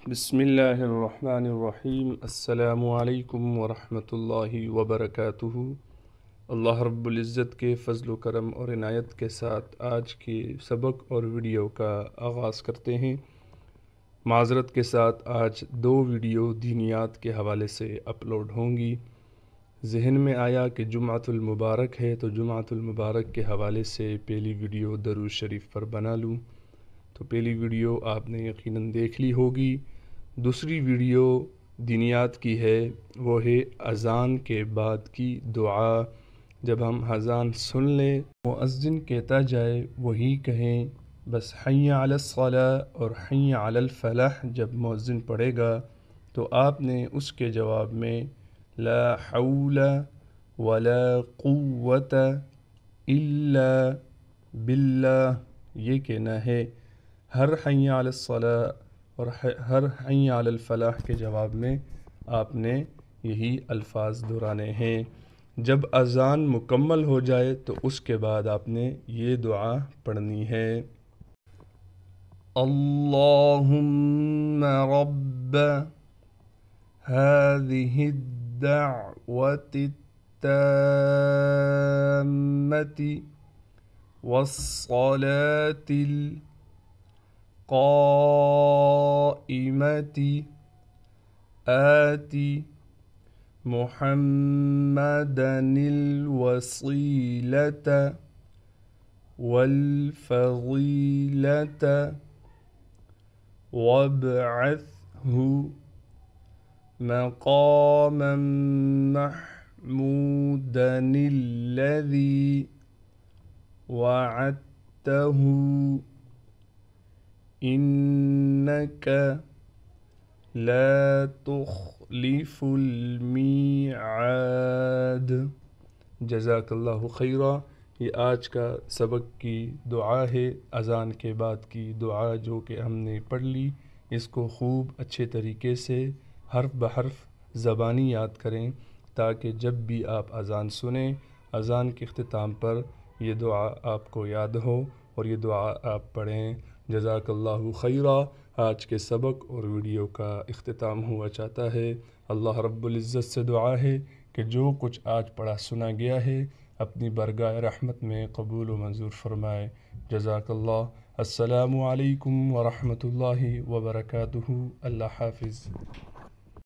بسم اللہ الرحمن الرحیم۔ السلام علیکم ورحمۃ اللہ وبرکاتہ۔ اللہ رب العزت کے فضل و کرم اور عنایت کے ساتھ آج کے سبق اور ویڈیو کا آغاز کرتے ہیں۔ معذرت کے ساتھ آج 2 ویڈیو دینیات کے حوالے سے اپلوڈ ہوں گی۔ ذہن میں آیا کہ جمعۃ المبارک ہے تو جمعۃ المبارک کے حوالے سے پہلی ویڈیو درود شریف پر بنا لوں، تو پہلی ویڈیو آپ نے یقیناً دیکھ لی ہوگی۔ دوسری ویڈیو دینیات کی ہے، وہ ہے اذان کے بعد کی دعا۔ جب ہم اذان سن لیں، مؤذن کہتا جائے وہی کہیں، بس حی علی الصلاۃ اور حی علی الفلاح جب مؤذن پڑھے گا تو آپ نے اس کے جواب میں لا حول ولا قوت الا باللہ یہ کہنا ہے۔ ہر حی علی الصلاۃ اور ہر حی علی الفلاح کے جواب میں آپ نے یہی الفاظ دہرانے ہیں۔ جب اذان مکمل ہو جائے تو اس کے بعد آپ نے یہ دعا پڑھنی ہے، اللہم رب هذه الدعوة التامة والصلاة القائمة آت محمدا الوسيلة والفضيلة وابعثه مقاما محمودا الذي وعدته إنك لا تخلف الميعاد۔ جزاک اللہ خیرہ۔ یہ آج کا سبق کی دعا ہے، اذان کے بعد کی دعا جو کہ ہم نے پڑھ لی، اس کو خوب اچھے طریقے سے حرف بحرف زبانی یاد کریں تاکہ جب بھی آپ اذان سنیں، اذان کے اختتام پر یہ دعا آپ کو یاد ہو اور یہ دعا آپ پڑھیں۔ جزاک اللہ خیرہ۔ آج کے سبق اور ویڈیو کا اختتام ہوا چاہتا ہے۔ اللہ رب العزت سے دعا ہے کہ جو کچھ آج پڑھا سنا گیا ہے اپنی برگاہ رحمت میں قبول و منظور فرمائے۔ جزاک اللہ۔ السلام علیکم ورحمۃ اللہ وبرکاتہ۔ اللہ حافظ۔